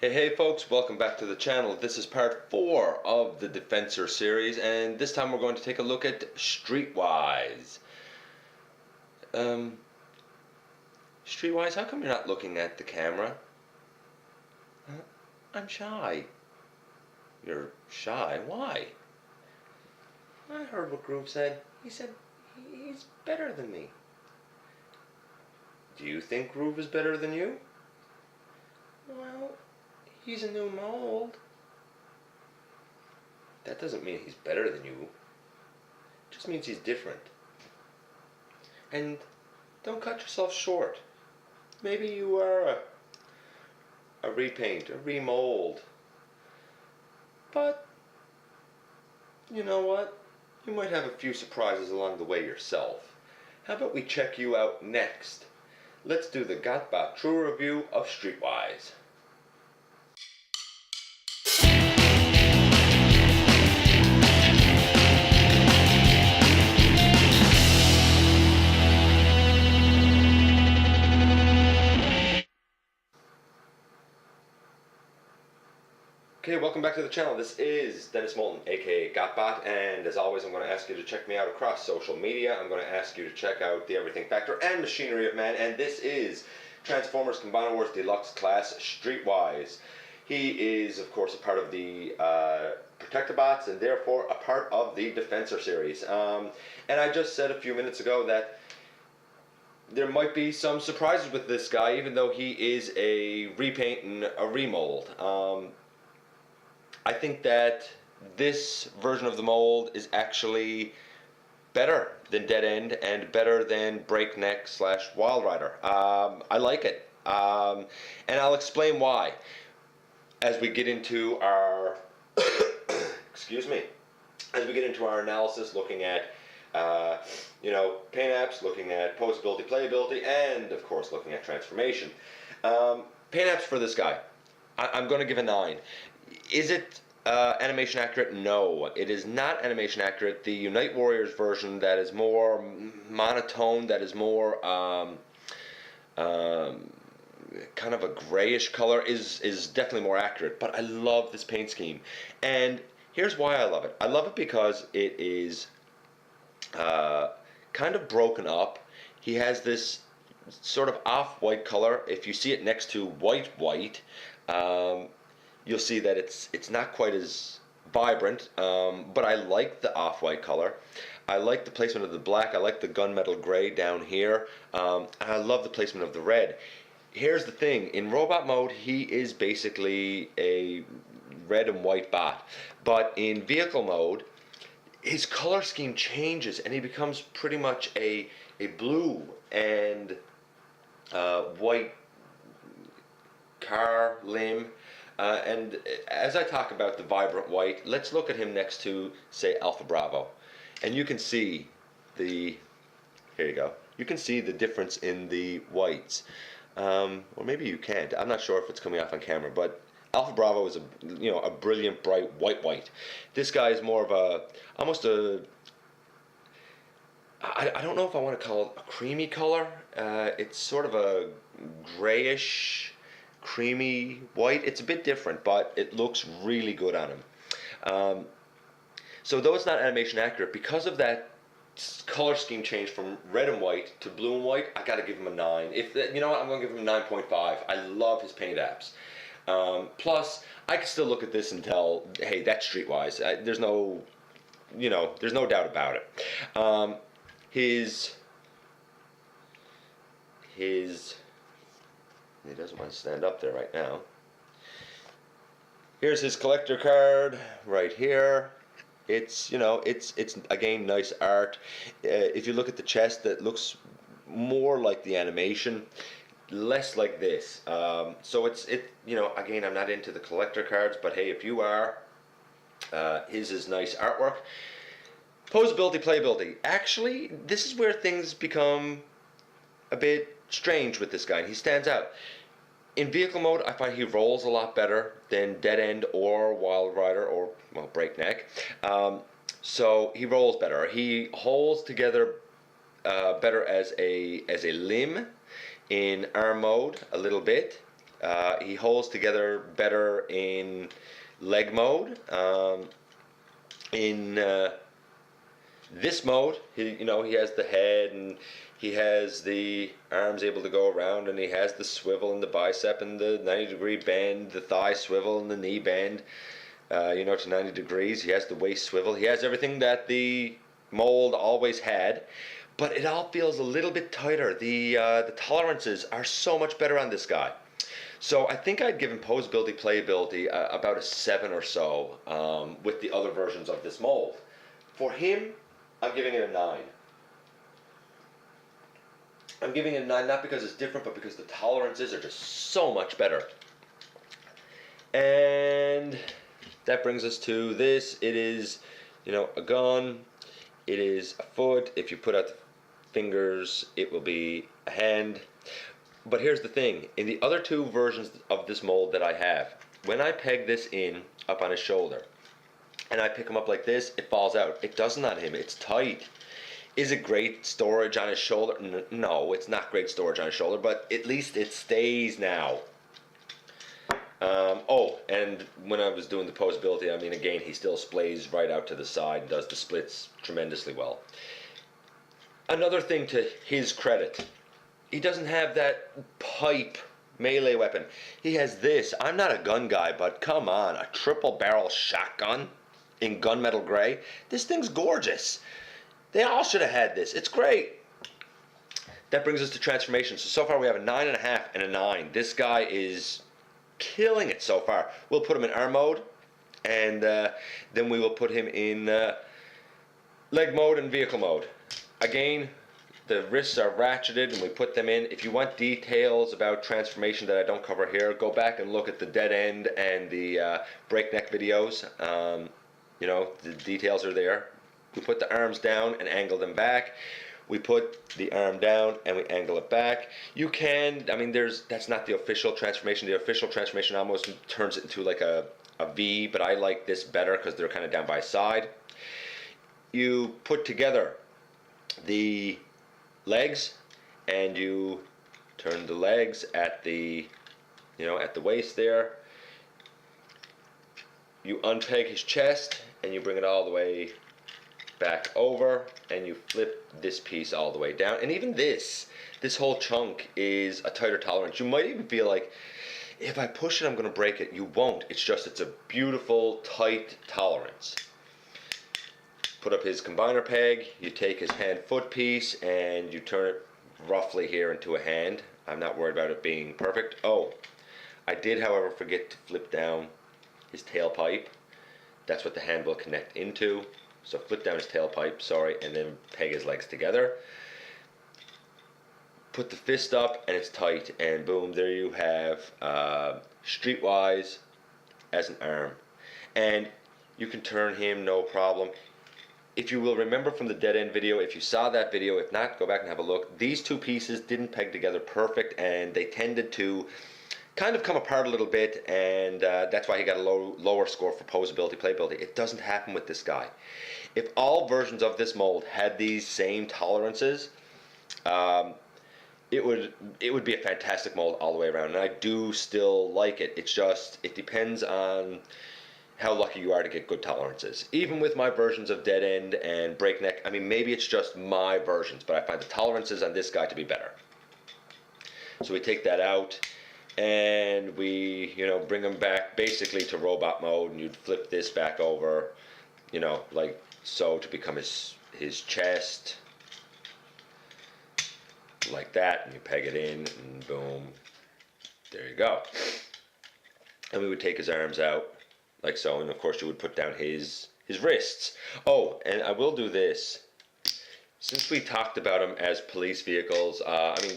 Hey folks, welcome back to the channel. This is part 4 of the Defensor series, and this time we're going to take a look at Streetwise. Streetwise, how come you're not looking at the camera? I'm shy. You're shy? Why? I heard what Groove said. He said he's better than me. Do you think Groove is better than you? Well, he's a new mold. That doesn't mean he's better than you. It just means he's different. And don't cut yourself short. Maybe you are a repaint, a remold. But, you know what? You might have a few surprises along the way yourself. How about we check you out next? Let's do the GotBot True Review of Streetwise. Okay, welcome back to the channel. This is Dennis Moulton, aka GotBot, and as always I'm going to ask you to check me out across social media. I'm going to ask you to check out the Everything Factor and Machinery of Man, and this is Transformers Combiner Wars Deluxe class Streetwise. He is, of course, a part of the Protectobots and therefore a part of the Defensor series. And I just said a few minutes ago that there might be some surprises with this guy, even though he is a repaint and a remold. I think that this version of the mold is actually better than Dead End and better than Breakneck / Wild Rider. I like it, and I'll explain why as we get into our excuse me, as we get into our analysis, looking at paint apps, looking at posability, playability, and of course looking at transformation. Paint apps for this guy, I'm going to give a 9. Is it animation accurate? No, it is not animation accurate. The Unite Warriors version that is more monotone, that is more kind of a grayish color is definitely more accurate. But I love this paint scheme, and here's why I love it. I love it because it is kind of broken up. He has this sort of off-white color. If you see it next to white, you'll see that it's not quite as vibrant, but I like the off-white color. I like the placement of the black. I like the gunmetal gray down here. And I love the placement of the red. Here's the thing. In robot mode, he is basically a red and white bot. But in vehicle mode, his color scheme changes and he becomes pretty much a blue and white car limb. And as I talk about the vibrant white, let's look at him next to, say, Alpha Bravo. And you can see the, here you go, you can see the difference in the whites. Or maybe you can't. I'm not sure if it's coming off on camera, but Alpha Bravo is a brilliant, bright white. This guy is more of almost a, I don't know if I want to call it a creamy color. It's sort of a grayish, creamy white. It's a bit different, but it looks really good on him. So though it's not animation accurate, because of that color scheme change from red and white to blue and white, I gotta give him a 9. If you know what, I'm gonna give him a 9.5. I love his paint apps. Plus, I can still look at this and tell, hey, that's Streetwise. There's no doubt about it. He doesn't want to stand up there right now. Here's his collector card right here. It's it's again nice art. If you look at the chest, that looks more like the animation, less like this. So again, I'm not into the collector cards, but hey, if you are, his is nice artwork. Posability, playability. Actually, this is where things become a bit strange with this guy, and he stands out. In vehicle mode, I find he rolls a lot better than Dead End or Wild Rider or, well, Breakneck. So he rolls better. He holds together better as a limb in arm mode a little bit. He holds together better in leg mode. In this mode, he has the head, and he has the arms able to go around, and he has the swivel and the bicep and the 90-degree bend, the thigh swivel and the knee bend, to 90 degrees. He has the waist swivel. He has everything that the mold always had, but it all feels a little bit tighter. The tolerances are so much better on this guy. So I think I'd give him posability, playability about a 7 or so with the other versions of this mold. For him, I'm giving it a 9. I'm giving it a 9 not because it's different, but because the tolerances are just so much better. And that brings us to this. It is, a gun. It is a foot. If you put out the fingers, it will be a hand. But here's the thing. In the other two versions of this mold that I have, when I peg this in up on his shoulder, and I pick him up like this, it falls out. It doesn't on him. It's tight. Is it great storage on his shoulder? No, it's not great storage on his shoulder, but at least it stays now. And when I was doing the posability, again, he still splays right out to the side and does the splits tremendously well. Another thing to his credit, he doesn't have that pipe melee weapon. He has this. I'm not a gun guy, but come on, a triple barrel shotgun in gunmetal gray. This thing's gorgeous. They all should have had this. It's great. That brings us to transformation. So far we have a 9.5 and a 9. This guy is killing it so far. We'll put him in arm mode, and then we will put him in leg mode and vehicle mode. Again, the wrists are ratcheted and we put them in. If you want details about transformation that I don't cover here, go back and look at the dead end and the breakneck videos. The details are there. We put the arms down and angle them back. We put the arm down and we angle it back. You can, that's not the official transformation. The official transformation almost turns it into like a V, but I like this better because they're kind of down by side. You put together the legs and you turn the legs at the waist there. You unpeg his chest and you bring it all the way back over, and you flip this piece all the way down. And even this whole chunk is a tighter tolerance. You might even feel like if I push it I'm going to break it. You won't. It's a beautiful tight tolerance. Put up his combiner peg. You take his hand foot piece and you turn it roughly here into a hand. I'm not worried about it being perfect. I did however forget to flip down his tailpipe. That's what the hand will connect into. So flip down his tailpipe, and then peg his legs together. Put the fist up and it's tight, and boom, there you have Streetwise as an arm. And you can turn him no problem. If you will remember from the dead end video, if you saw that video, if not, go back and have a look. These two pieces didn't peg together perfect, and they tended to kind of come apart a little bit, and that's why he got a lower score for posability, playability. It doesn't happen with this guy. If all versions of this mold had these same tolerances, it would be a fantastic mold all the way around, and I do still like it. It depends on how lucky you are to get good tolerances. Even with my versions of Dead End and Breakneck, maybe it's just my versions, but I find the tolerances on this guy to be better. So we take that out, and we bring him back basically to robot mode, and you'd flip this back over, like so, to become his chest, like that, and you peg it in, and boom, there you go. And we would take his arms out like so, and of course you would put down his wrists. And I will do this. Since we talked about them as police vehicles,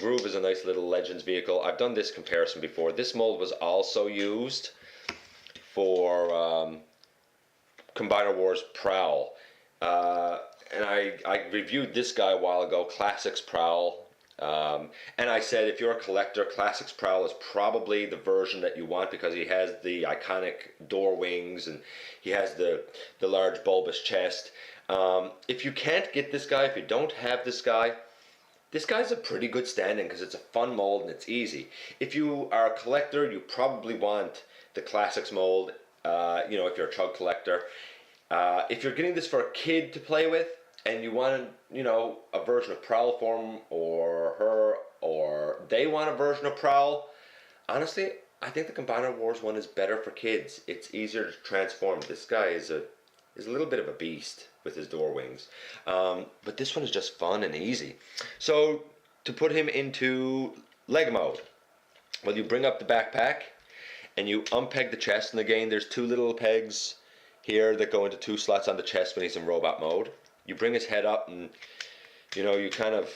Groove is a nice little Legends vehicle. I've done this comparison before. This mold was also used for Combiner Wars Prowl. And I reviewed this guy a while ago, Classics Prowl. And I said if you're a collector, Classics Prowl is probably the version that you want because he has the iconic door wings and he has the large bulbous chest. If you can't get this guy, if you don't have this guy, This guy's a pretty good stand-in because it's a fun mold and it's easy. If you are a collector, you probably want the Classics mold, you know, if you're a Chug collector. If you're getting this for a kid to play with and you want, you know, a version of Prowl for him or her, or they want a version of Prowl, honestly, I think the Combiner Wars one is better for kids. It's easier to transform. This guy is a little bit of a beast with his door wings. But this one is just fun and easy. So to put him into leg mode, well, you bring up the backpack and you unpeg the chest. And again, there's two little pegs here that go into two slots on the chest when he's in robot mode. You bring his head up and, you know, you kind of,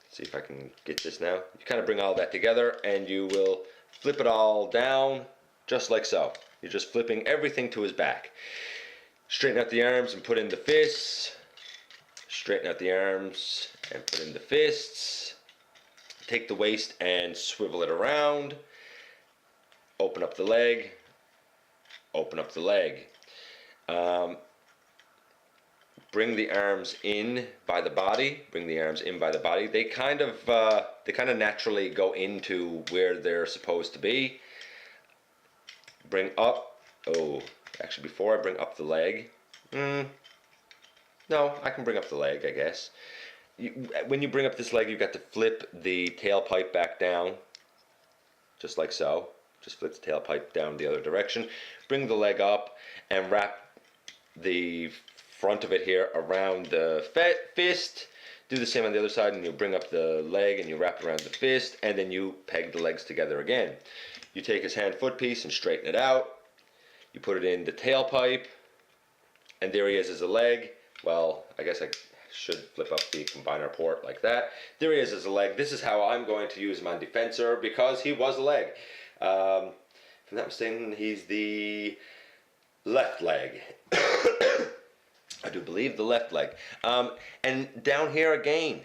see if I can get this now. You kind of bring all that together and you will flip it all down just like so. You're just flipping everything to his back. Straighten out the arms and put in the fists. Straighten out the arms and put in the fists. Take the waist and swivel it around. Open up the leg. Open up the leg. Bring the arms in by the body. Bring the arms in by the body. They kind of naturally go into where they're supposed to be. Bring up. Oh, actually, before I bring up the leg. No, I can bring up the leg, I guess. When you bring up this leg, you've got to flip the tailpipe back down, just like so. Just flip the tailpipe down the other direction. Bring the leg up and wrap the front of it here around the fist. Do the same on the other side, and you bring up the leg and you wrap it around the fist, and then you peg the legs together again. You take his hand-foot piece and straighten it out. You put it in the tailpipe, and there he is as a leg. Well, I guess I should flip up the combiner port like that. There he is as a leg. This is how I'm going to use him on Defensor because he was a leg. If I'm not mistaken, he's the left leg. I do believe the left leg. And down here again,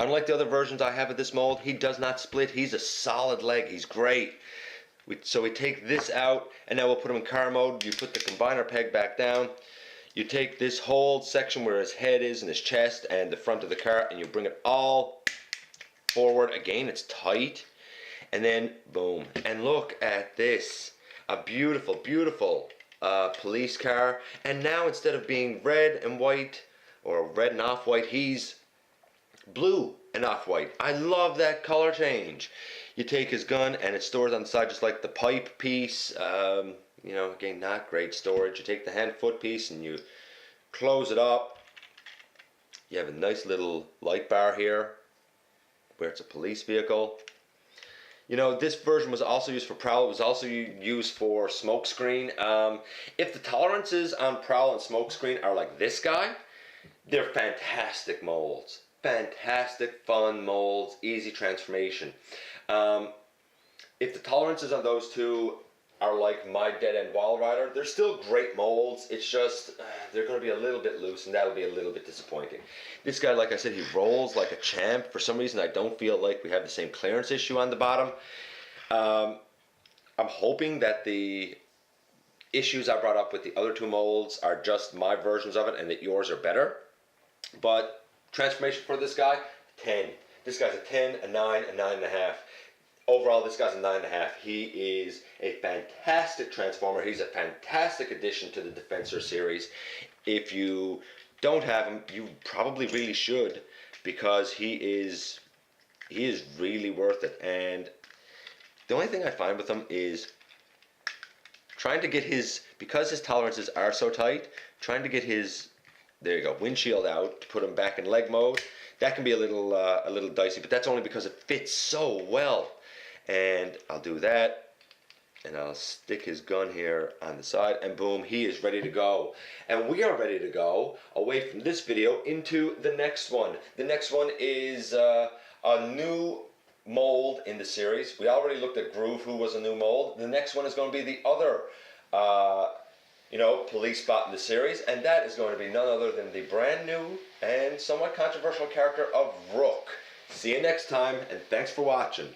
unlike the other versions I have of this mold, he does not split. He's a solid leg. He's great. So we take this out, and now we'll put him in car mode. You put the combiner peg back down. You take this whole section where his head is and his chest and the front of the car, and you bring it all forward. Again, it's tight. And then, boom. And look at this. A beautiful, beautiful police car. And now instead of being red and white, or red and off-white, he's blue and off-white. I love that color change. You take his gun and it's stored on the side just like the pipe piece. You know, again, not great storage. You take the hand-foot piece and you close it up. You have a nice little light bar here where it's a police vehicle. You know, this version was also used for Prowl. It was also used for Smokescreen. If the tolerances on Prowl and Smokescreen are like this guy, they're fantastic molds. Fantastic, fun molds, easy transformation. If the tolerances on those two are like my Dead End Wall Rider, they're still great molds. It's just they're going to be a little bit loose, and that'll be a little bit disappointing. This guy, like I said, he rolls like a champ. For some reason, I don't feel like we have the same clearance issue on the bottom. I'm hoping that the issues I brought up with the other two molds are just my versions of it, and that yours are better. But transformation for this guy, 10. This guy's a 10, a 9, a 9.5. Overall, this guy's a 9.5. He is a fantastic transformer. He's a fantastic addition to the Defensor series. If you don't have him, you probably really should, because he is really worth it. And the only thing I find with him is trying to get his, because his tolerances are so tight, trying to get his, there you go, windshield out to put him back in leg mode. That can be a little dicey, but that's only because it fits so well. And I'll do that, and I'll stick his gun here on the side, and boom, he is ready to go. And we are ready to go away from this video into the next one. The next one is a new mold in the series. We already looked at Groove, who was a new mold. The next one is going to be the other police bot in the series, and that is going to be none other than the brand new and somewhat controversial character of Rook. See you next time, and thanks for watching.